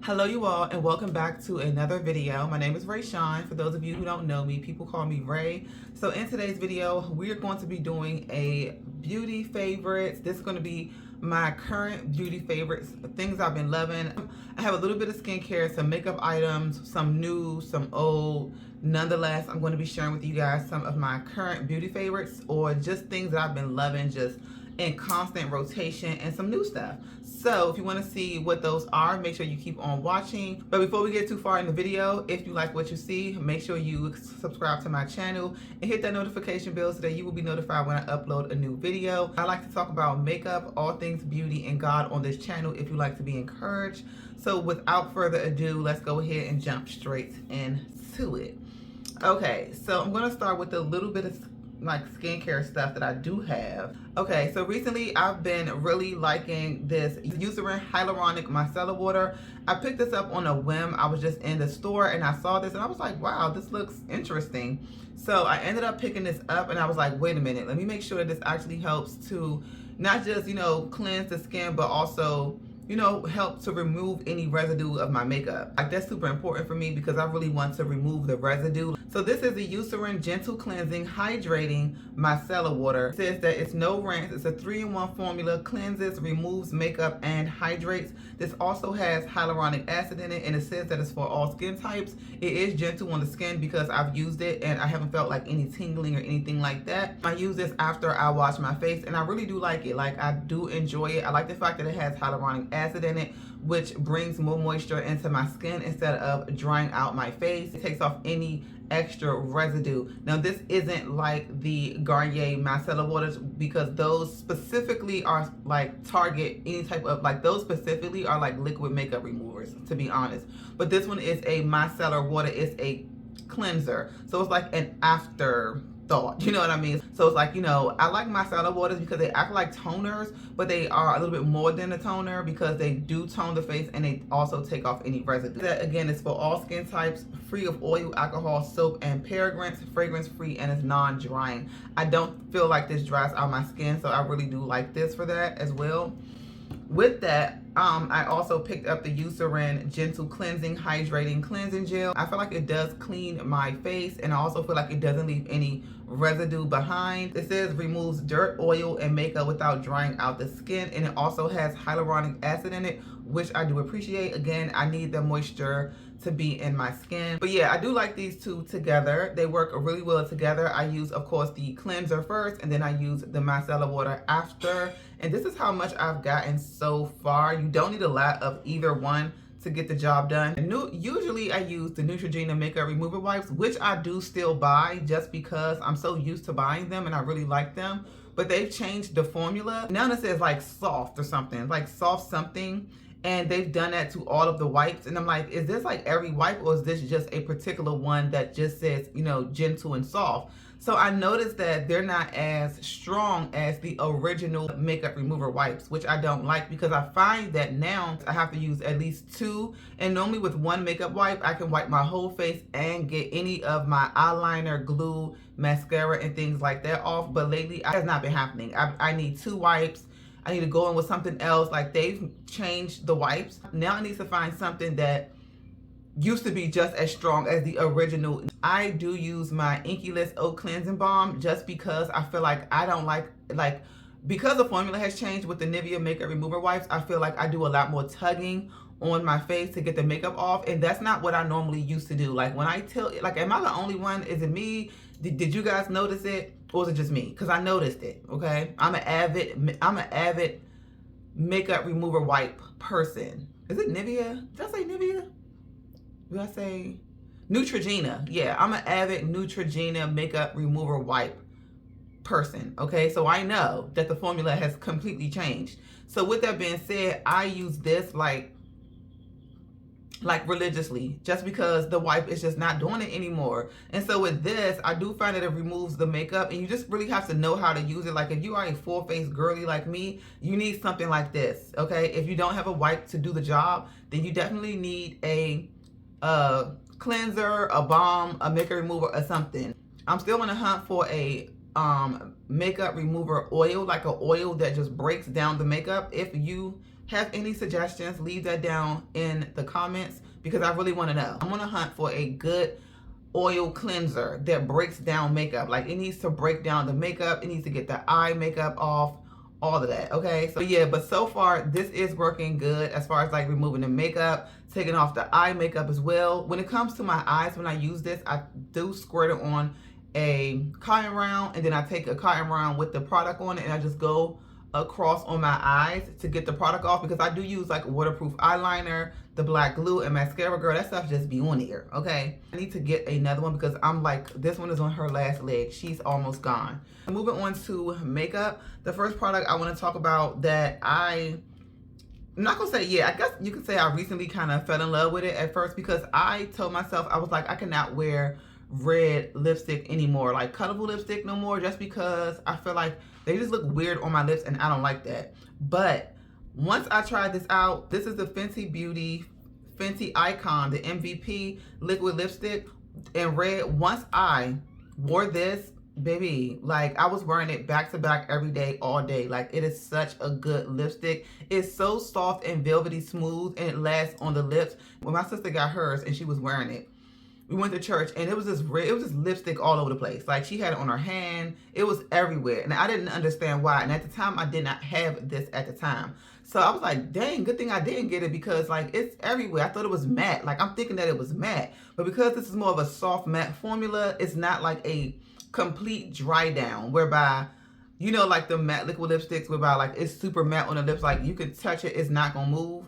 Hello you all, and welcome back to another video. My name is Ray Sean. For those of you who don't know me, people call me Ray. So in today's video, we're going to be doing a beauty favorites. This is going to be my current beauty favorites, things I've been loving. I have a little bit of skincare, some makeup items, some new, some old. Nonetheless, I'm going to be sharing with you guys some of my current beauty favorites or just things that I've been loving, just in constant rotation, and some new stuff. So if you want to see what those are, make sure you keep on watching. But before we get too far in the video, if you like what you see, make sure you subscribe to my channel and hit that notification bell so that you will be notified when I upload a new video. I like to talk about makeup, all things beauty, and God on this channel if you like to be encouraged. So without further ado, let's go ahead and jump straight into it. Okay, so I'm going to start with a little bit of like skincare stuff that I do have. Okay, so recently I've been really liking this Eucerin Hyaluronic Micellar Water. I picked this up on a whim. I was just in the store and I saw this and I was like, wow, this looks interesting. So I ended up picking this up and I was like, wait a minute, let me make sure that this actually helps to not just, cleanse the skin, but also help to remove any residue of my makeup. Like, that's super important for me because I really want to remove the residue. So this is the Eucerin Gentle Cleansing Hydrating Micellar Water. It says that it's no rinse. It's a 3-in-1 formula, cleanses, removes makeup, and hydrates. This also has hyaluronic acid in it, and it says that it's for all skin types. It is gentle on the skin because I've used it and I haven't felt like any tingling or anything like that. I use this after I wash my face and I really do like it. Like, I do enjoy it. I like the fact that it has hyaluronic acid in it, which brings more moisture into my skin instead of drying out my face. It takes off any extra residue. Now, this isn't like the Garnier micellar waters because those specifically are like target any type of, like, those specifically are like liquid makeup removers, to be honest. But this one is a micellar water. It's a cleanser, so it's like an afterthought, you know what I mean? So it's like, I like micellar waters because they act like toners, but they are a little bit more than a toner because they do tone the face and they also take off any residue. That, again, is for all skin types, free of oil, alcohol, soap, and parabens, fragrance free, and it's non-drying. I don't feel like this dries out my skin, so I really do like this for that as well. With that, I also picked up the Eucerin Gentle Cleansing Hydrating Cleansing Gel. I feel like it does clean my face, and I also feel like it doesn't leave any residue behind. It says removes dirt, oil, and makeup without drying out the skin, and it also has hyaluronic acid in it, which I do appreciate. Again, I need the moisture to be in my skin. But yeah, I do like these two together. They work really well together. I use, of course, the cleanser first, and then I use the micellar water after. And this is how much I've gotten so far. You don't need a lot of either one to get the job done. Usually I use the Neutrogena makeup remover wipes, which I do still buy just because I'm so used to buying them and I really like them. But they've changed the formula. Now it says like soft or something, like soft something. And they've done that to all of the wipes. And I'm like, is this like every wipe, or is this just a particular one that just says, gentle and soft? So I noticed that they're not as strong as the original makeup remover wipes, which I don't like because I find that now I have to use at least two. And normally with one makeup wipe, I can wipe my whole face and get any of my eyeliner, glue, mascara, and things like that off. But lately, that has not been happening. I need two wipes. I need to go in with something else. Like, they've changed the wipes. Now I need to find something that used to be just as strong as the original. I do use my Inkey-less Oat Cleansing Balm just because I feel like I don't like, because the formula has changed with the Nivea makeup remover wipes, I feel like I do a lot more tugging on my face to get the makeup off, and that's not what I normally used to do. Like, when I tell, like, am I the only one? Is it me? Did you guys notice it? Or was it just me? Because I noticed it, okay? I'm an avid makeup remover wipe person. Is it Nivea? Did I say Nivea? Did I say Neutrogena? Yeah, I'm an avid Neutrogena makeup remover wipe person, okay? So I know that the formula has completely changed. So with that being said, I use this like religiously, just because the wipe is just not doing it anymore. And so with this, I do find that it removes the makeup, and you just really have to know how to use it. Like, if you are a full-face girly like me, you need something like this, okay? If you don't have a wipe to do the job, then you definitely need a cleanser, a balm, a makeup remover, or something. I'm still on the hunt for a makeup remover oil, like an oil that just breaks down the makeup. If you have any suggestions, leave that down in the comments because I really want to know. I'm on a hunt for a good oil cleanser that breaks down makeup. Like, it needs to break down the makeup, it needs to get the eye makeup off, all of that. Okay, so yeah, but so far this is working good as far as like removing the makeup, taking off the eye makeup as well. When it comes to my eyes, when I use this, I do squirt it on a cotton round, and then I take a cotton round with the product on it, and I just go across on my eyes to get the product off, because I do use like waterproof eyeliner, the black glue, and mascara. Girl, that stuff just be on here. Okay, I need to get another one because I'm like, this one is on her last leg. She's almost gone. Moving on to makeup, the first product I want to talk about that I'm not gonna say, yeah, I guess you could say I recently kind of fell in love with it at first, because I told myself, I was like, I cannot wear red lipstick anymore, like colorful lipstick no more, just because I feel like they just look weird on my lips and I don't like that. But once I tried this out, this is the Fenty Beauty Fenty Icon, the MVP liquid lipstick in red. Once I wore this, baby, like I was wearing it back to back every day, all day. Like, it is such a good lipstick. It's so soft and velvety smooth, and it lasts on the lips. When my sister got hers and she was wearing it, we went to church and it was just red, it was just lipstick all over the place. Like, she had it on her hand, it was everywhere, and I didn't understand why. And at the time, I did not have this at the time, so I was like, dang, good thing I didn't get it, because like it's everywhere. I thought it was matte, like I'm thinking that it was matte, but because this is more of a soft matte formula, it's not like a complete dry down, whereby, you know, like the matte liquid lipsticks whereby like it's super matte on the lips, like you can touch it, it's not gonna move.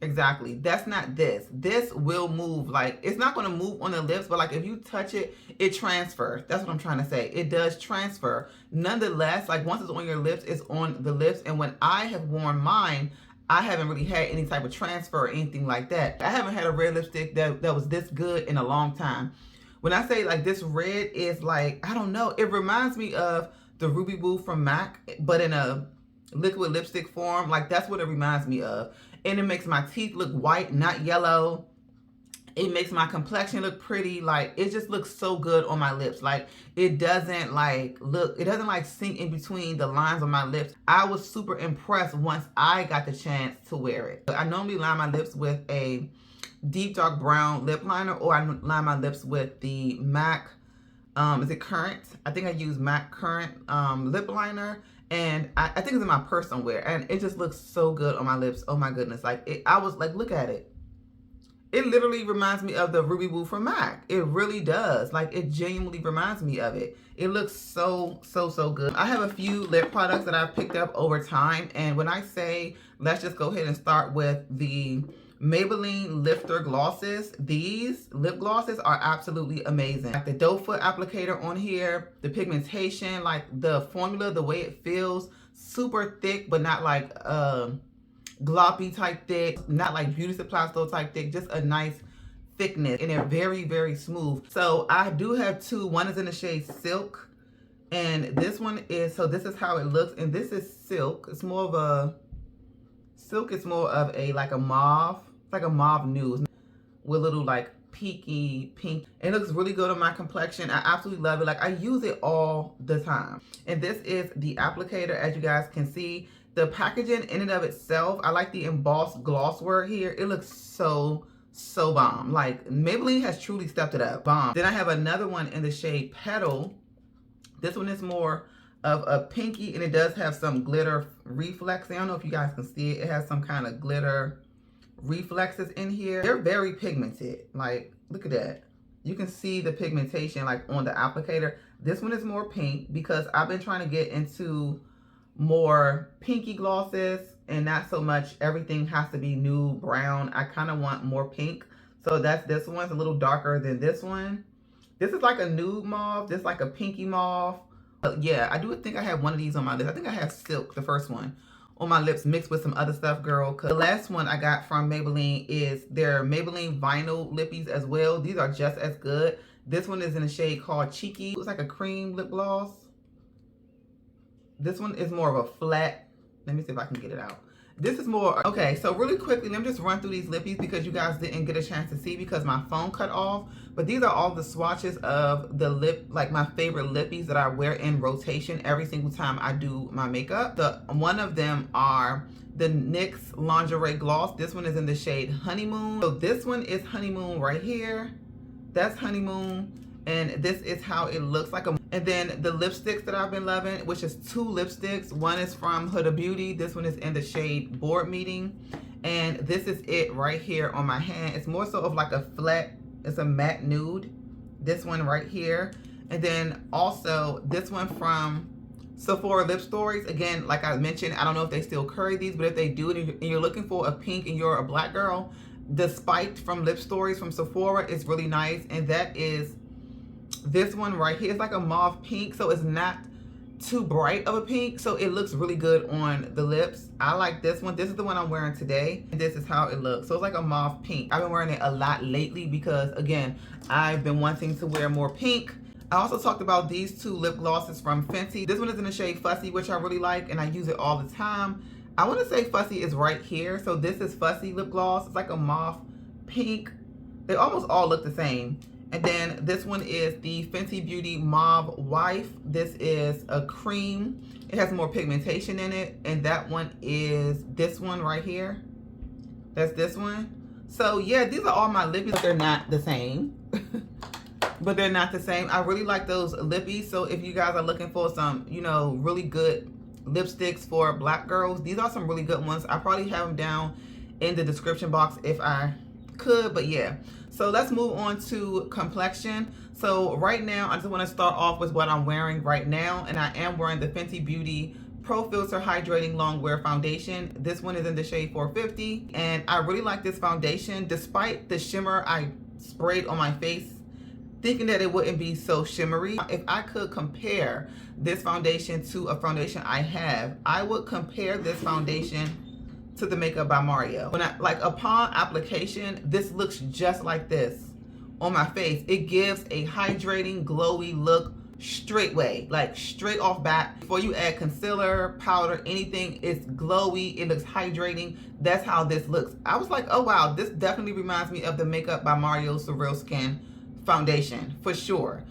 Exactly, that's not this. This will move. Like, it's not going to move on the lips, but like if you touch it, it transfers. That's what I'm trying to say. It does transfer. Nonetheless, like once it's on your lips, it's on the lips. And when I have worn mine, I haven't really had any type of transfer or anything like that. I haven't had a red lipstick that was this good in a long time. When I say like this red is like, I don't know, it reminds me of the Ruby Woo from MAC, but in a liquid lipstick form. Like, that's what it reminds me of. And it makes my teeth look white, not yellow. It makes my complexion look pretty. Like, it just looks so good on my lips. Like, it doesn't like look, it doesn't like sink in between the lines on my lips. I was super impressed once I got the chance to wear it. I normally line my lips with a deep dark brown lip liner, or I line my lips with the MAC, is it Current? I think I use MAC Current lip liner. And I think it's in my purse somewhere, and it just looks so good on my lips. Oh my goodness. Like, I was like, look at it. It literally reminds me of the Ruby Woo from MAC. It really does. Like, it genuinely reminds me of it. It looks so, so, so good. I have a few lip products that I've picked up over time. And when I say, let's just go ahead and start with the Maybelline Lifter glosses. These lip glosses are absolutely amazing. Like the doe foot applicator on here, the pigmentation, like the formula, the way it feels, super thick, but not like gloppy type thick, not like Beauty Supply Store type thick, just a nice thickness, and they're very, very smooth. So I do have two. One is in the shade Silk, and this one is, so this is how it looks, and this is Silk. It's more of a Silk, is more of a like a mauve, it's like a mauve nude with little like peaky pink. It looks really good on my complexion. I absolutely love it. Like, I use it all the time. And this is the applicator. As you guys can see, the packaging in and of itself, I like the embossed gloss work here. It looks so, so bomb. Like, Maybelline has truly stepped it up. Bomb. Then I have another one in the shade Petal. This one is more of a pinky, and it does have some glitter reflex. I don't know if you guys can see it. It has some kind of glitter reflexes in here. They're very pigmented. Like, look at that. You can see the pigmentation like on the applicator. This one is more pink because I've been trying to get into more pinky glosses and not so much everything has to be nude brown. I kind of want more pink. So that's this one's a little darker than this one. This is like a nude mauve. This is like a pinky mauve. But yeah, I do think I have one of these on my lips. I think I have Silk, the first one, on my lips mixed with some other stuff, girl. Cause the last one I got from Maybelline is their Maybelline Vinyl Lippies as well. These are just as good. This one is in a shade called Cheeky. It's like a cream lip gloss. This one is more of a flat. Let me see if I can get it out. This is more, okay, so really quickly, let me just run through these lippies because you guys didn't get a chance to see because my phone cut off. But these are all the swatches of the lip, like my favorite lippies that I wear in rotation every single time I do my makeup. One of them are the NYX Lingerie Gloss. This one is in the shade Honeymoon. So this one is Honeymoon right here. That's Honeymoon. And this is how it looks like. And then the lipsticks that I've been loving, which is 2 lipsticks. One is from Huda Beauty. This one is in the shade Board Meeting. And this is it right here on my hand. It's more so of like a flat, it's a matte nude. This one right here. And then also this one from Sephora Lip Stories. Again, like I mentioned, I don't know if they still carry these, but if they do and you're looking for a pink and you're a black girl, the Spiked from Lip Stories from Sephora is really nice. And that is this one right here. It's like a mauve pink, so it's not too bright of a pink, so it looks really good on the lips. I like this one. This is the one I'm wearing today, and this is how it looks. So it's like a mauve pink. I've been wearing it a lot lately because, again, I've been wanting to wear more pink. I also talked about these 2 lip glosses from Fenty. This one is in the shade Fussy, which I really like, and I use it all the time. I want to say Fussy is right here. So this is Fussy lip gloss. It's like a mauve pink. They almost all look the same. And then this one is the Fenty Beauty Mauve Wife. This is a cream. It has more pigmentation in it. And that one is this one right here. That's this one. So yeah, these are all my lippies, but they're not the same. But they're not the same. I really like those lippies. So if you guys are looking for some, you know, really good lipsticks for black girls, these are some really good ones. I probably have them down in the description box if I could, but yeah. So let's move on to complexion. So right now, I just want to start off with what I'm wearing right now. And I am wearing the Fenty Beauty Pro Filter Hydrating Long Wear Foundation. This one is in the shade 450. And I really like this foundation. Despite the shimmer I sprayed on my face, thinking that it wouldn't be so shimmery. If I could compare this foundation to a foundation I have, I would compare this foundation to the Makeup by Mario. When upon application, this looks just like this on my face. It gives a hydrating, glowy look straightway, like straight off bat. Before you add concealer, powder, anything, it's glowy, it looks hydrating. That's how this looks. I was like, oh wow, this definitely reminds me of the Makeup by Mario Surreal Skin foundation for sure.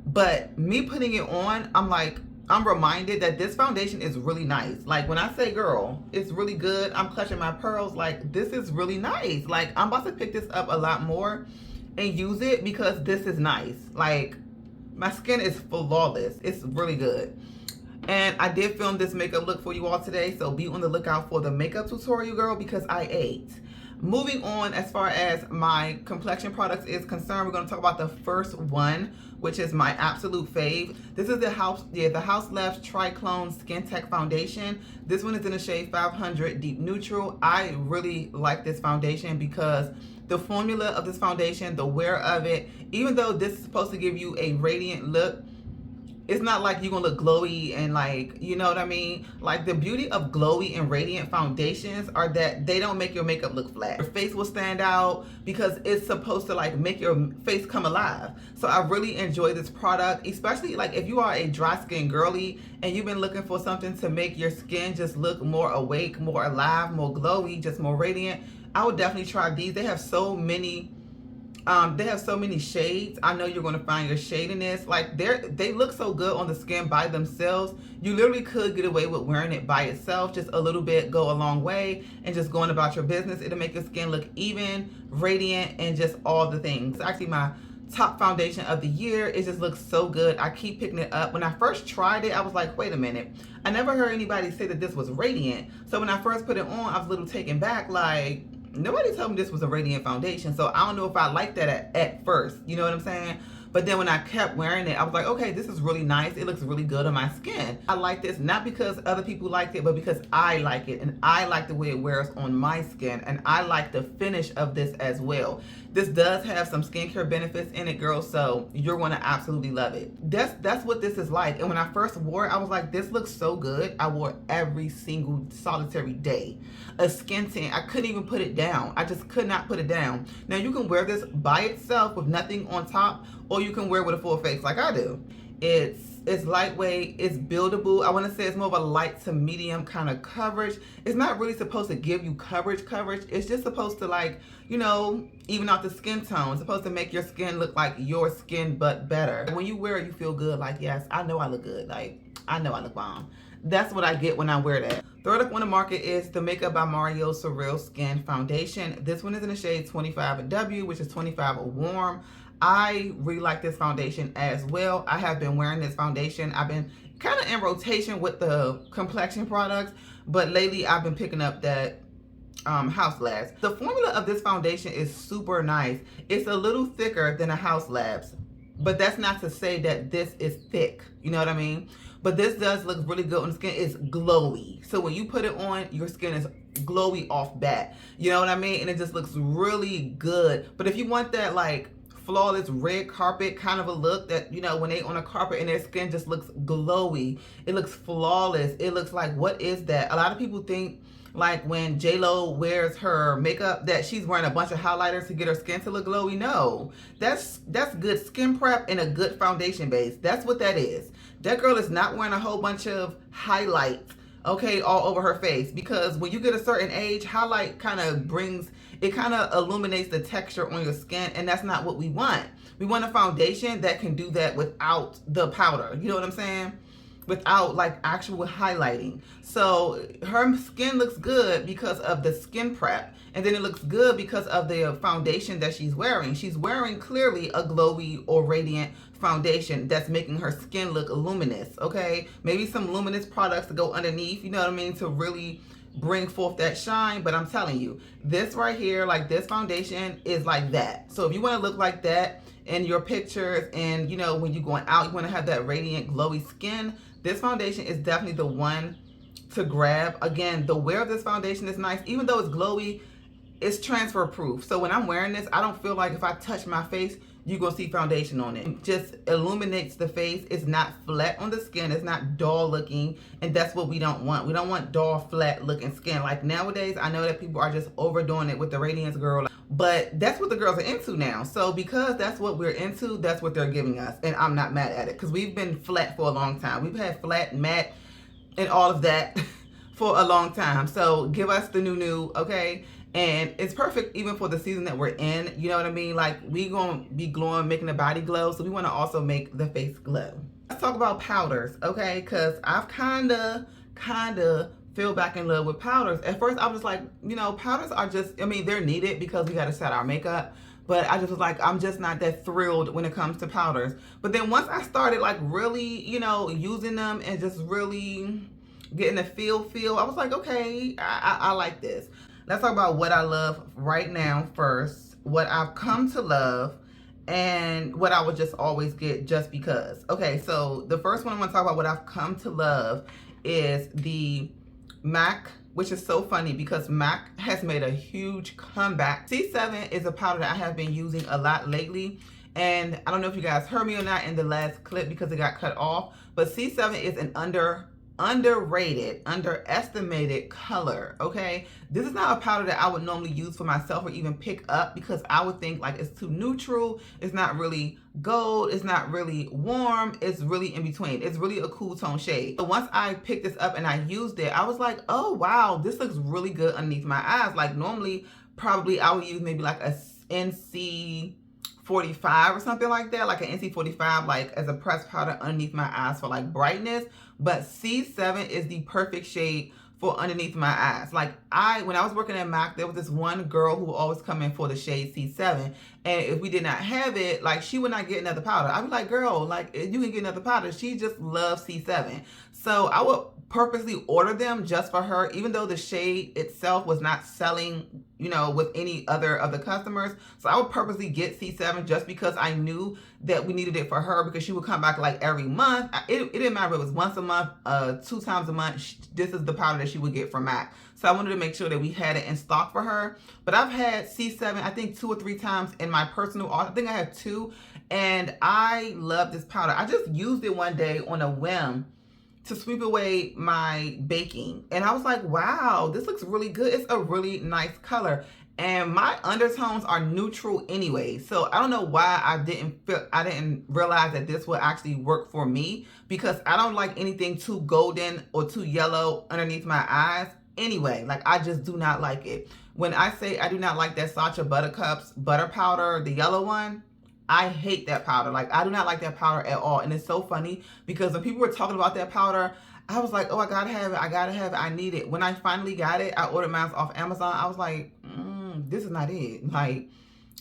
But me putting it on, I'm reminded that this foundation is really nice. Like when I say, girl, it's really good, I'm clutching my pearls, like this is really nice. Like I'm about to pick this up a lot more and use it because this is nice. Like my skin is flawless. It's really good. And I did film this makeup look for you all today, so be on the lookout for the makeup tutorial, girl, because I ate. Moving on, as far as my complexion products is concerned, we're going to talk about the first one, which is my absolute fave. This is the House Labs Triclone Skin Tech Foundation. This one is in the shade 500 Deep Neutral. I really like this foundation because the formula of this foundation, the wear of it, even though this is supposed to give you a radiant look, it's not like you're gonna look glowy and like, you know what I mean? Like the beauty of glowy and radiant foundations are that they don't make your makeup look flat. Your face will stand out because it's supposed to like make your face come alive. So I really enjoy this product, especially like if you are a dry skin girly and you've been looking for something to make your skin just look more awake, more alive, more glowy, just more radiant. I would definitely try these. They have so many shades. I know you're going to find your shade in this. Like they look so good on the skin by themselves. You literally could get away with wearing it by itself. Just a little bit go a long way and just going about your business. It'll make your skin look even, radiant, and just all the things. It's actually my top foundation of the year. It just looks so good. I keep picking it up. When I first tried it, I was like, wait a minute. I never heard anybody say that this was radiant. So when I first put it on, I was a little taken back, like, nobody told me this was a radiant foundation. So I don't know if I liked that at first. You know what I'm saying? But then when I kept wearing it, I was like, okay, this is really nice. It looks really good on my skin. I like this not because other people liked it, but because I like it. And I like the way it wears on my skin. And I like the finish of this as well. This does have some skincare benefits in it, girl. So you're going to absolutely love it. That's what this is like. And when I first wore it, I was like, this looks so good. I wore it every single solitary day. A skin tint, I couldn't even put it down. I just could not put it down. Now you can wear this by itself with nothing on top, or you can wear it with a full face like I do. It's lightweight, it's buildable. I want to say it's more of a light to medium kind of coverage. It's not really supposed to give you coverage. It's just supposed to, like, you know, even out the skin tone. It's supposed to make your skin look like your skin, but better. When you wear it, you feel good. Like, yes, I know I look good. Like, I know I look bomb. That's what I get when I wear that. Third up on the market is the Makeup by Mario Surreal Skin Foundation. This one is in the shade 25W, which is 25 warm. I really like this foundation as well. I have been wearing this foundation. I've been kind of in rotation with the complexion products, but lately I've been picking up that House Labs. The formula of this foundation is super nice. It's a little thicker than a House Labs, but that's not to say that this is thick. You know what I mean? But this does look really good on the skin. It's glowy. So when you put it on, your skin is glowy off bat. You know what I mean? And it just looks really good. But if you want that like flawless red carpet kind of a look, that, you know, when they on a carpet and their skin just looks glowy, it looks flawless. It looks like, what is that? A lot of people think like when J-Lo wears her makeup that she's wearing a bunch of highlighters to get her skin to look glowy. No, that's good skin prep and a good foundation base. That's what that is. That girl is not wearing a whole bunch of highlights, okay, all over her face, because when you get a certain age, highlight kind of illuminates the texture on your skin, and that's not what we want. We want a foundation that can do that without the powder. You know what I'm saying? Without like actual highlighting. So her skin looks good because of the skin prep, and then it looks good because of the foundation that she's wearing. She's wearing clearly a glowy or radiant foundation that's making her skin look luminous, okay? Maybe some luminous products to go underneath, you know what I mean, to really bring forth that shine. But I'm telling you, this right here, like this foundation is like that. So if you want to look like that in your pictures, and you know, when you're going out, you want to have that radiant glowy skin, this foundation is definitely the one to grab. Again, the wear of this foundation is nice. Even though it's glowy, it's transfer proof. So when I'm wearing this, I don't feel like if I touch my face, you're going to see foundation on it. It just illuminates the face. It's not flat on the skin. It's not dull looking. And that's what we don't want. We don't want dull, flat looking skin. Like nowadays, I know that people are just overdoing it with the Radiance Girl. But that's what the girls are into now. So because that's what we're into, that's what they're giving us. And I'm not mad at it, because we've been flat for a long time. We've had flat, matte, and all of that for a long time. So give us the new, okay? And it's perfect even for the season that we're in. You know what I mean? Like, we gonna be glowing, making the body glow. So we want to also make the face glow. Let's talk about powders, okay? Because I've kind of fell back in love with powders. At first, I was like, you know, powders are just, I mean, they're needed because we got to set our makeup. But I just was like, I'm just not that thrilled when it comes to powders. But then once I started like really, you know, using them and just really getting the feel, I was like, okay, I like this. Let's talk about what I love right now first, what I've come to love, and what I would just always get just because. Okay, so the first one I want to talk about what I've come to love is the MAC, which is so funny because MAC has made a huge comeback. C7 is a powder that I have been using a lot lately, and I don't know if you guys heard me or not in the last clip because it got cut off, but C7 is an underrated, underestimated color, okay? This is not a powder that I would normally use for myself or even pick up, because I would think like it's too neutral, it's not really gold, it's not really warm, it's really in between. It's really a cool tone shade. So once I picked this up and I used it, I was like, oh wow, this looks really good underneath my eyes. Like normally, probably I would use maybe like a NC 45 or something like that, like an NC 45 like as a pressed powder underneath my eyes for like brightness. But C7 is the perfect shade for underneath my eyes. Like when I was working at MAC, there was this one girl who would always come in for the shade C7, and if we did not have it, like she would not get another powder. I'd be like, girl, like you can get another powder. She just loves C7. So I would purposely order them just for her, even though the shade itself was not selling, you know, with any other of the customers. So I would purposely get C7 just because I knew that we needed it for her, because she would come back like every month. It didn't matter if it was once a month, 2 times a month. This is the powder that she would get from MAC. So I wanted to make sure that we had it in stock for her. But I've had C7, I think 2 or 3 times in my personal, I think I have 2. And I love this powder. I just used it one day on a whim to sweep away my baking. And I was like, wow, this looks really good. It's a really nice color. And my undertones are neutral anyway. So I don't know why I didn't realize that this would actually work for me, because I don't like anything too golden or too yellow underneath my eyes anyway. Like I just do not like it. When I say I do not like that Sacha Buttercups butter powder, the yellow one, I hate that powder. Like I do not like that powder at all. And it's so funny because when people were talking about that powder, I was like, oh, I gotta have it. I gotta have it. I need it. When I finally got it, I ordered mine off Amazon. I was like, this is not it. Like,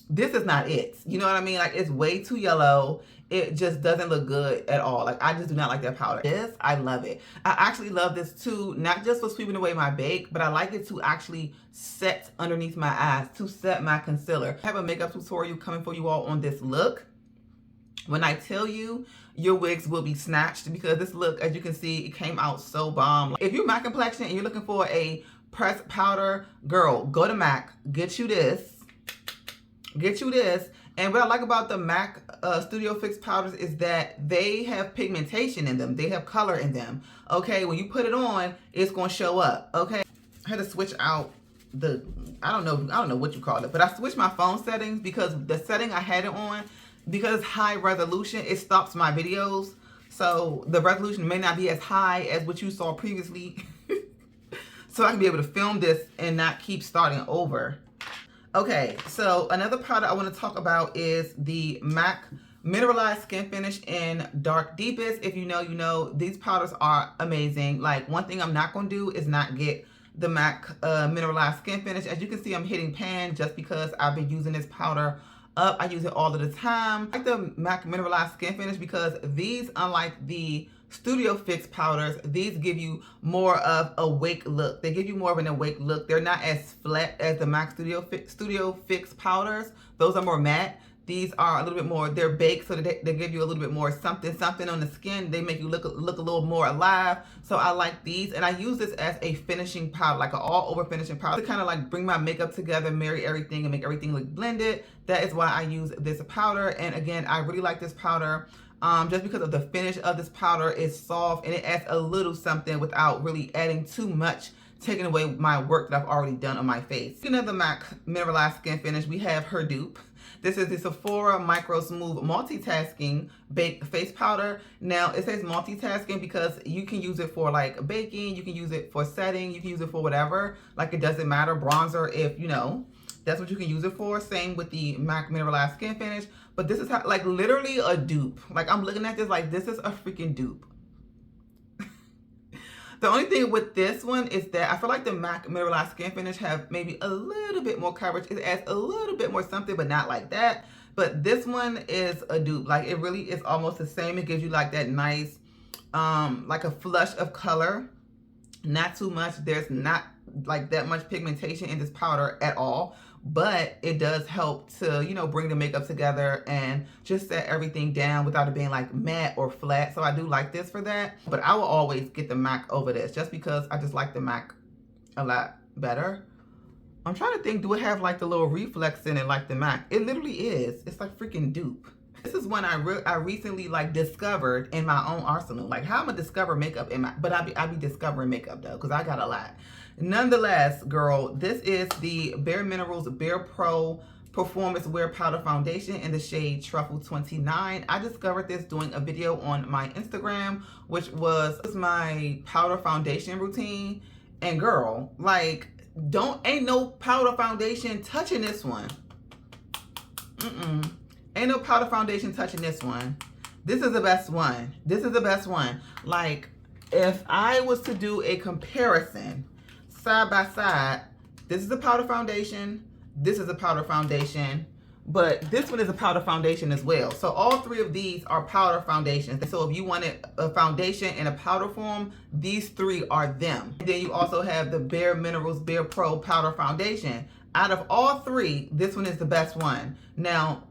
this is not it. You know what I mean? Like, it's way too yellow. It just doesn't look good at all. Like, I just do not like that powder. This, I love it. I actually love this too, not just for sweeping away my bake, but I like it to actually set underneath my eyes, to set my concealer. I have a makeup tutorial coming for you all on this look. When I tell you, your wigs will be snatched, because this look, as you can see, it came out so bomb. If you're MAC complexion and you're looking for a pressed powder, girl, go to MAC, get you this. Get you this. And what I like about the MAC Studio Fix powders is that they have pigmentation in them. They have color in them. Okay, when you put it on, it's going to show up. Okay, I had to switch out the, I don't know what you call it, but I switched my phone settings, because the setting I had it on, because high resolution, it stops my videos. So the resolution may not be as high as what you saw previously. So I can be able to film this and not keep starting over. Okay, so another product I want to talk about is the MAC Mineralized Skin Finish in Dark Deepest. If you know, you know. These powders are amazing. Like, one thing I'm not going to do is not get the MAC Mineralized Skin Finish. As you can see, I'm hitting pan just because I've been using this powder up. I use it all of the time. I like the MAC Mineralized Skin Finish because these, unlike the Studio Fix powders, these give you more of a awake look. They give you more of an awake look. They're not as flat as the MAC Studio Fix powders. Those are more matte. These are a little bit more, they're baked, so they give you a little bit more something on the skin. They make you look a little more alive. So I like these, and I use this as a finishing powder, like an all over finishing powder, to kind of like bring my makeup together, marry everything, and make everything look blended. That is why I use this powder. And again, I really like this powder. Just because of the finish of this powder is soft, and it adds a little something without really adding too much, taking away my work that I've already done on my face. Speaking of the MAC Mineralized Skin Finish, we have her dupe. This is the Sephora Micro Smooth Multitasking Baked Face Powder. Now, it says multitasking because you can use it for like baking, you can use it for setting, you can use it for whatever. Like, it doesn't matter. Bronzer, if you know, that's what you can use it for. Same with the MAC Mineralized Skin Finish. But this is how, like, literally a dupe. Like, I'm looking at this like, this is a freaking dupe. The only thing with this one is that I feel like the MAC Mineralized Skin Finish have maybe a little bit more coverage. It adds a little bit more something, but not like that. But this one is a dupe. Like, it really is almost the same. It gives you like that nice, like a flush of color. Not too much. There's not like that much pigmentation in this powder at all. But it does help to, you know, bring the makeup together and just set everything down without it being like matte or flat. So I do like this for that. But I will always get the MAC over this just because I just like the MAC a lot better. I'm trying to think, do it have like the little reflex in it like the MAC? It literally is. It's like freaking dupe. This is one I recently like discovered in my own arsenal. Like, how I'm gonna discover makeup in my, but I be discovering makeup though, because I got a lot. Nonetheless, girl, this is the Bare Minerals Bare Pro Performance Wear Powder Foundation in the shade Truffle 29. I discovered this doing a video on my Instagram, which was my powder foundation routine. And girl, like, ain't no powder foundation touching this one. Ain't no powder foundation touching this one. This is the best one. This is the best one. Like, if I was to do a comparison side by side, this is a powder foundation, this is a powder foundation, but this one is a powder foundation as well. So all three of these are powder foundations. So if you wanted a foundation in a powder form, these three are them. And then you also have the Bare Minerals Bare Pro Powder Foundation. Out of all three, this one is the best one. Now,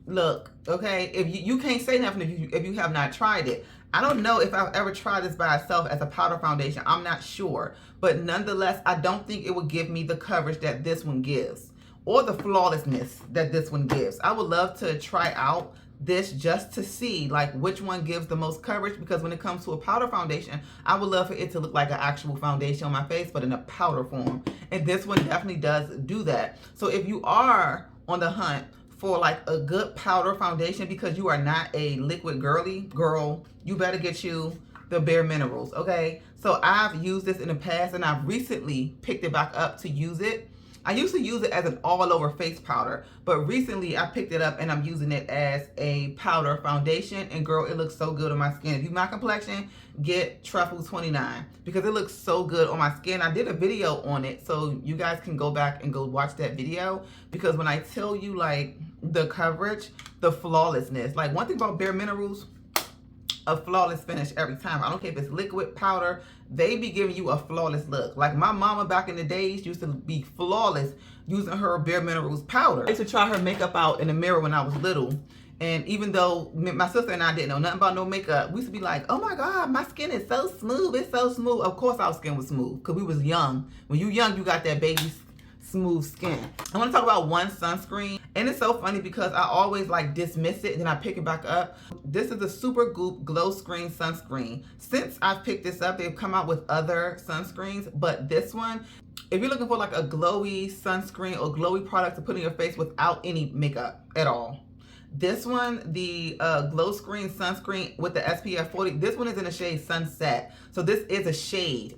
look, okay, if you can't say nothing if you have not tried it. I don't know if I've ever tried this by itself as a powder foundation. I'm not sure. But nonetheless, I don't think it would give me the coverage that this one gives or the flawlessness that this one gives. I would love to try out this just to see like which one gives the most coverage, because when it comes to a powder foundation, I would love for it to look like an actual foundation on my face, but in a powder form. And this one definitely does do that. So if you are on the hunt for like a good powder foundation, because you are not a liquid girly, girl, you better get you the Bare Minerals, okay? So I've used this in the past, and I've recently picked it back up to use it. I used to use it as an all over face powder, but recently I picked it up and I'm using it as a powder foundation, and girl, it looks so good on my skin. If you my complexion, get Truffle 29 because it looks so good on my skin. I did a video on it, so you guys can go back and go watch that video, because when I tell you like the coverage, the flawlessness, like one thing about Bare Minerals, a flawless finish every time. I don't care if it's liquid, powder, they be giving you a flawless look. Like my mama back in the days used to be flawless using her Bare Minerals powder. I used to try her makeup out in the mirror when I was little. And even though my sister and I didn't know nothing about no makeup, we used to be like, oh my God, my skin is so smooth. It's so smooth. Of course our skin was smooth because we was young. When you young, you got that baby smooth skin. I want to talk about one sunscreen, and it's so funny because I always like dismiss it and then I pick it back up. This is the Super Goop Glow Screen Sunscreen. Since I've picked this up, they've come out with other sunscreens, but this one, if you're looking for like a glowy sunscreen or glowy product to put in your face without any makeup at all, this one, the Glow Screen Sunscreen with the SPF 40, this one is in the shade Sunset. So this is a shade.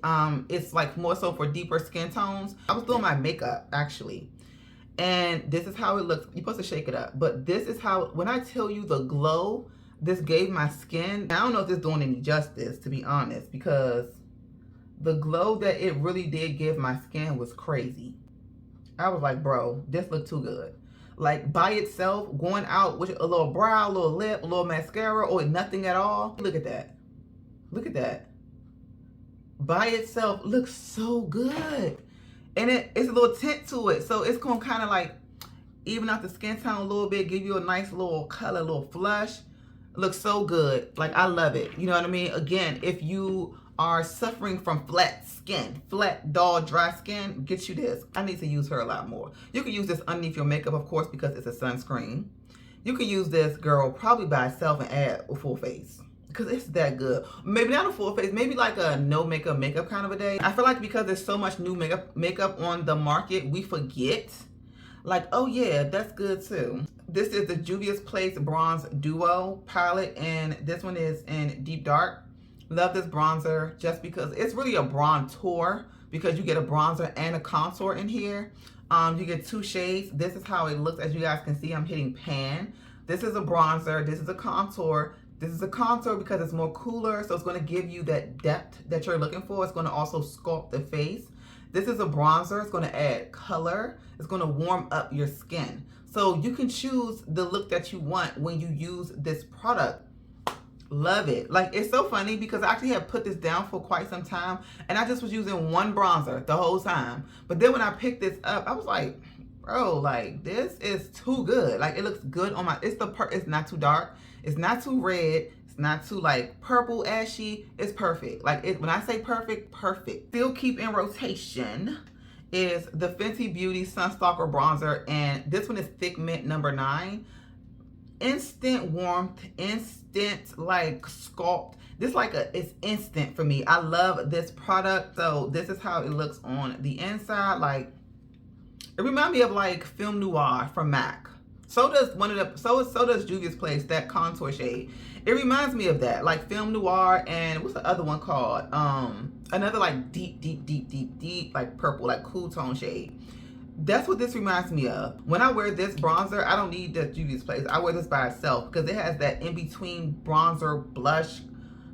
It's like more so for deeper skin tones. I was doing my makeup actually, and this is how it looks. You're supposed to shake it up, but this is how, when I tell you the glow this gave my skin, I don't know if this is doing any justice, to be honest, because the glow that it really did give my skin was crazy. I was like, bro, this looked too good. Like by itself, going out with a little brow, a little lip, a little mascara, or nothing at all. Look at that. Look at that. By itself, looks so good. And it's a little tint to it. So it's going to kind of like even out the skin tone a little bit, give you a nice little color, a little flush. It looks so good. Like, I love it. You know what I mean? Again, if you are suffering from flat skin, flat, dull, dry skin, get you this. I need to use her a lot more. You can use this underneath your makeup, of course, because it's a sunscreen. You can use this, girl, probably by itself and add a full face, because it's that good. Maybe not a full face, maybe like a no makeup kind of a day. I feel like because there's so much new makeup on the market, we forget, like, oh yeah, that's good too. This is the Juvia's Place Bronze Duo palette, and this one is in Deep Dark. Love this bronzer just because it's really a bronzer, because you get a bronzer and a contour in here. You get two shades. This is how it looks. As you guys can see, I'm hitting pan. This is a bronzer. This is a contour. This is a contour because it's more cooler, so it's going to give you that depth that you're looking for. It's going to also sculpt the face. This is a bronzer. It's going to add color. It's going to warm up your skin. So you can choose the look that you want when you use this product. Love it. Like, it's so funny because I actually have put this down for quite some time, and I just was using one bronzer the whole time. But then when I picked this up, I was like, bro, like, this is too good. Like, it looks good on my, it's not too dark. It's not too red. It's not too like purple ashy. It's perfect. Like, when I say perfect, perfect. Still keep in rotation is the Fenty Beauty Sunstalker Bronzer, and this one is Thick Mint number 9. Instant warmth, instant like sculpt. This it's instant for me. I love this product. So this is how it looks on the inside. Like, it reminds me of like Film Noir from MAC. So does so does Juvia's Place, that contour shade. It reminds me of that, like Film Noir, and what's the other one called? Another like deep like purple, like cool tone shade. That's what this reminds me of. When I wear this bronzer, I don't need the Juvia's Place. I wear this by itself because it has that in-between bronzer, blush,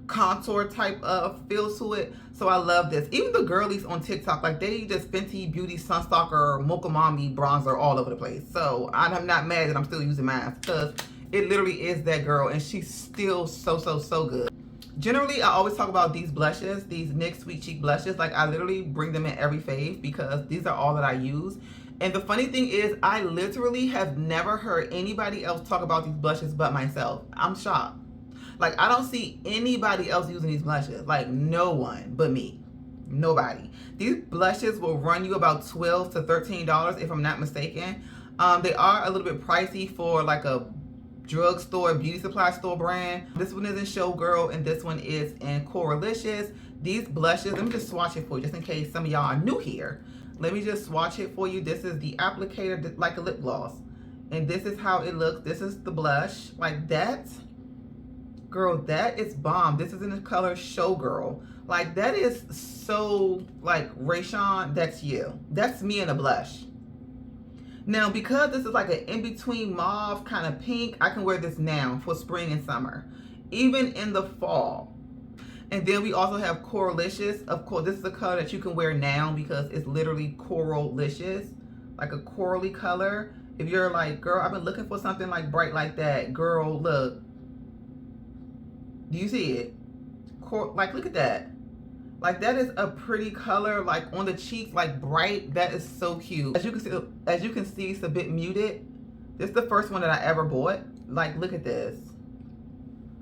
contour type of feel to it. So I love this. Even the girlies on TikTok, like, they just Fenty Beauty Sunstalker Mocha Mommy bronzer all over the place. So I'm not mad that I'm still using mine, because it literally is that girl, and she's still so good. Generally, I always talk about these blushes, these NYX Sweet Cheek blushes. Like, I literally bring them in every fave because these are all that I use. And the funny thing is, I literally have never heard anybody else talk about these blushes but myself. I'm shocked. Like, I don't see anybody else using these blushes. Like, no one but me. Nobody. These blushes will run you about $12 to $13 if I'm not mistaken. They are a little bit pricey for like a drugstore, beauty supply store brand. This one is in Showgirl, and this one is in Coralicious. These blushes, let me just swatch it for you, just in case some of y'all are new here. Let me just swatch it for you. This is the applicator, like a lip gloss, and this is how it looks. This is the blush. Like, that, girl, that is bomb. This is in the color Showgirl. Like, that is so, like, Rayshawn, that's you. That's me in a blush. Now, because this is like an in-between mauve kind of pink, I can wear this now for spring and summer, even in the fall. And then we also have Coralicious. Of course, this is a color that you can wear now because it's literally Coralicious, like a corally color. If you're like, girl, I've been looking for something like bright like that. Girl, look. Do you see it? Like, look at that. Like, that is a pretty color, like on the cheeks, like bright. That is so cute. As you can see, it's a bit muted. This is the first one that I ever bought. Like, look at this.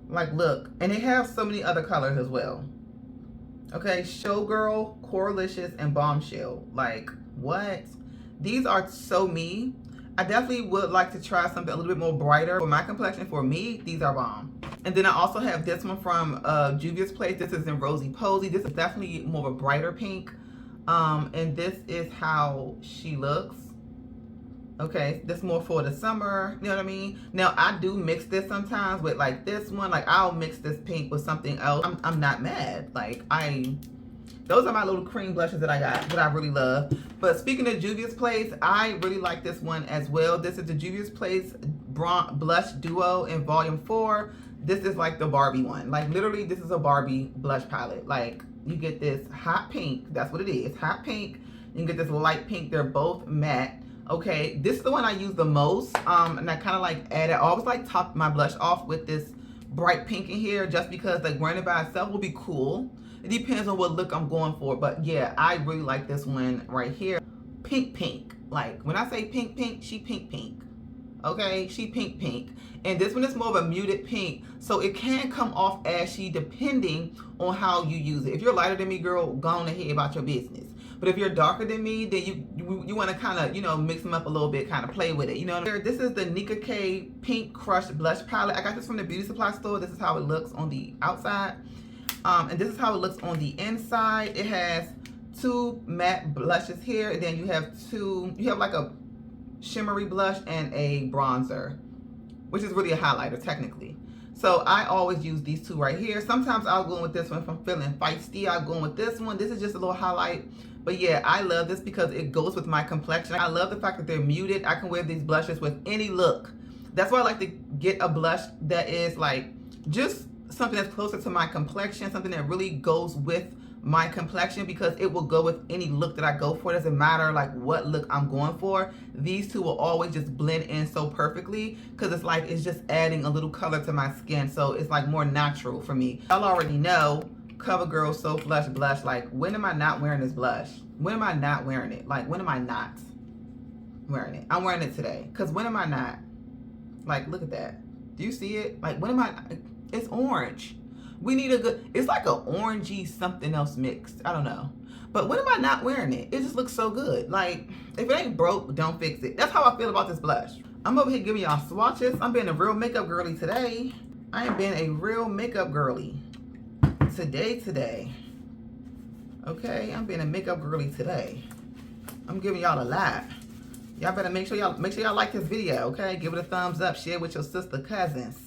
Like, look. And it has so many other colors as well. Okay, Showgirl, Coralicious, and Bombshell. Like, what? These are so me. I definitely would like to try something a little bit more brighter. For my complexion, for me, these are bomb. And then I also have this one from Juvia's Place. This is in Rosy Posy. This is definitely more of a brighter pink. And this is how she looks. Okay, this more for the summer, you know what I mean? Now, I do mix this sometimes with like this one. Like, I'll mix this pink with something else. I'm not mad. Like, those are my little cream blushes that I got, that I really love. But speaking of Juvia's Place, I really like this one as well. This is the Juvia's Place Blush Duo in Volume 4. This is like the Barbie one. Like, literally, this is a Barbie blush palette. Like, you get this hot pink. That's what it is. Hot pink. You can get this light pink. They're both matte. Okay, this is the one I use the most. And I kind of like I always like top my blush off with this bright pink in here, just because like wearing it by itself will be cool. It depends on what look I'm going for. But yeah, I really like this one right here. Pink pink. Like, when I say pink pink, she pink pink. Okay, she pink pink. And this one is more of a muted pink, so it can come off ashy depending on how you use it. If you're lighter than me, girl, go on ahead about your business. But if you're darker than me, then you want to kind of, you know, mix them up a little bit, kind of play with it. You know, this is the Nika K Pink Crush Blush Palette. I got this from the beauty supply store. This is how it looks on the outside. And this is how it looks on the inside. It has 2 matte blushes here, and then you have like a shimmery blush and a bronzer, which is really a highlighter technically. So I always use these 2 right here. Sometimes I'll go in with this one if I'm feeling feisty. I'll go in with this one. This is just a little highlight. But yeah, I love this because it goes with my complexion. I love the fact that they're muted. I can wear these blushes with any look. That's why I like to get a blush that is like just something that's closer to my complexion, something that really goes with my complexion, because it will go with any look that I go for. It doesn't matter like what look I'm going for. These 2 will always just blend in so perfectly, because it's like it's just adding a little color to my skin, so it's like more natural for me. Y'all already know CoverGirl So Flush Blush. Like, when am I not wearing this blush? When am I not wearing it? Like, when am I not wearing it? I'm wearing it today, because when am I not? Like, look at that. Do you see it? Like, when am I? It's orange. We need a good, it's like an orangey something else mixed. I don't know. But when am I not wearing it? It just looks so good. Like, if it ain't broke, don't fix it. That's how I feel about this blush. I'm over here giving y'all swatches. I'm being a real makeup girly today. I am being a real makeup girly today. Okay, I'm being a makeup girly today. I'm giving y'all a lot. Y'all better make sure y'all like this video, okay? Give it a thumbs up, share with your sister, cousins,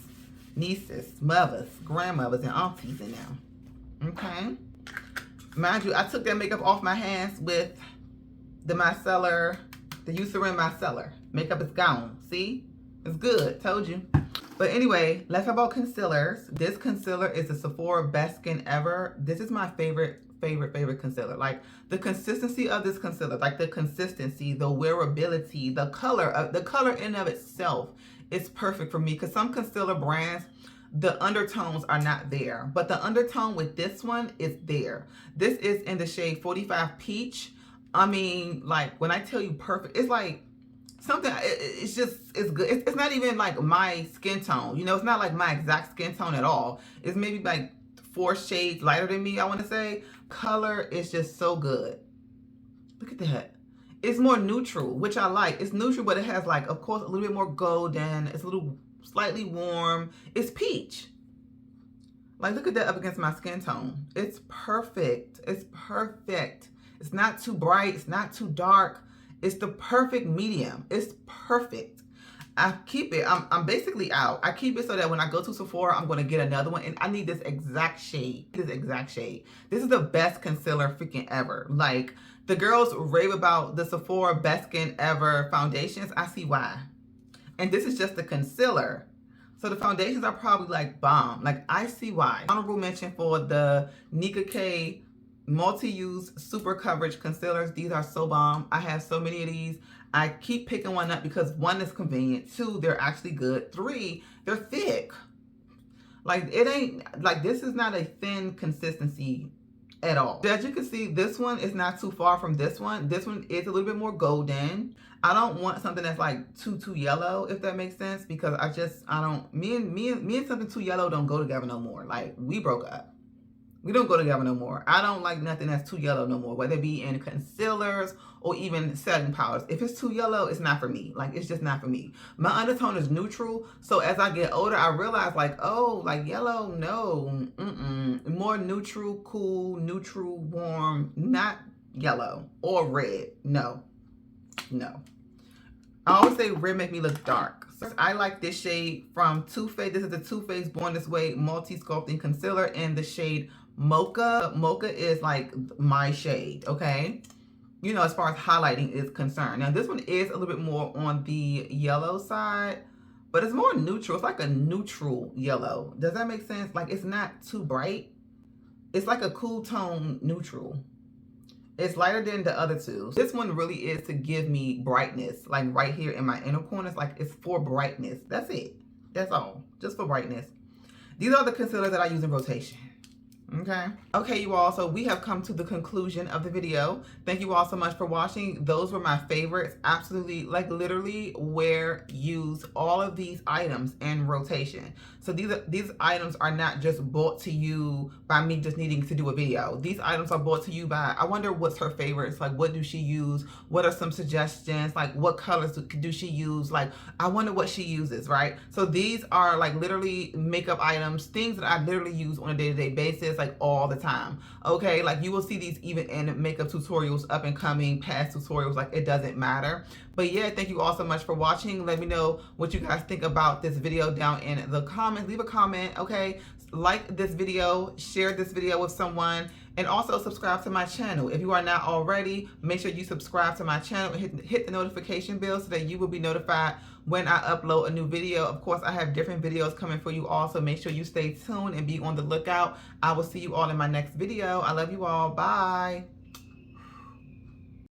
nieces, mothers, grandmothers, and aunties in there. Okay? Mind you, I took that makeup off my hands with the micellar, the Eucerin micellar. Makeup is gone. See? It's good. Told you. But anyway, let's talk about concealers. This concealer is the Sephora Best Skin Ever. This is my favorite concealer. Like, the consistency of this concealer, like the consistency, the wearability, the color in and of itself is perfect for me, because some concealer brands, the undertones are not there, but the undertone with this one is there. This is in the shade 45 Peach. I mean, like, when I tell you perfect, it's like something, it's good. It's not even like my skin tone, you know, it's not like my exact skin tone at all. It's maybe like 4 shades lighter than me, I want to say. Color is just so good. Look at that. It's more neutral, which I like. It's neutral, but it has, like, of course, a little bit more golden. It's a little slightly warm. It's peach. Like, look at that up against my skin tone. It's perfect. It's perfect. It's not too bright. It's not too dark. It's the perfect medium. It's perfect. I keep it. I'm basically out. I keep it so that when I go to Sephora, I'm going to get another one. And I need this exact shade. This exact shade. This is the best concealer freaking ever. Like, the girls rave about the Sephora Best Skin Ever foundations. I see why. And this is just the concealer. So the foundations are probably like bomb. Like, I see why. Honorable mention for the Nika K multi-use super coverage concealers. These are so bomb. I have so many of these. I keep picking one up because 1, is convenient. 2, they're actually good. 3, they're thick. Like, it ain't, like, this is not a thin consistency at all. As you can see, this one is not too far from this one. This one is a little bit more golden. I don't want something that's like too yellow, if that makes sense, because I don't, me and something too yellow don't go together no more. Like, we broke up. We don't go together no more. I don't like nothing that's too yellow no more, whether it be in concealers or even setting powders. If it's too yellow, it's not for me. Like, it's just not for me. My undertone is neutral. So as I get older, I realize, like, oh, like yellow, no. More neutral, cool, neutral, warm, not yellow or red. No. I always say red make me look dark. So I like this shade from Too Faced. This is the Too Faced Born This Way Multi-Sculpting Concealer in the shade Mocha. Mocha is like my shade, okay? You know, as far as highlighting is concerned. Now, this one is a little bit more on the yellow side, but it's more neutral. It's like a neutral yellow. Does that make sense? Like, it's not too bright. It's like a cool tone neutral. It's lighter than the other two. This one really is to give me brightness, like right here in my inner corners. Like, it's for brightness. That's it. That's all. Just for brightness. These are the concealers that I use in rotation. Okay, you all, so we have come to the conclusion of the video. Thank you all so much for watching. Those were my favorites. Absolutely, like literally wear, use all of these items in rotation. So these items are not just brought to you by me just needing to do a video. These items are brought to you by, I wonder what's her favorites, like what do she use? What are some suggestions? Like, what colors do she use? Like, I wonder what she uses, right? So these are like literally makeup items, things that I literally use on a day-to-day basis, like all the time. Okay, like you will see these even in makeup tutorials, up and coming past tutorials. Like, it doesn't matter. But yeah, thank you all so much for watching. Let me know what you guys think about this video down in the comments. Leave a comment, okay? Like this video, share this video with someone, and also subscribe to my channel. If you are not already, make sure you subscribe to my channel and hit the notification bell so that you will be notified when I upload a new video. Of course, I have different videos coming for you all, so make sure you stay tuned and be on the lookout. I will see you all in my next video. I love you all. Bye.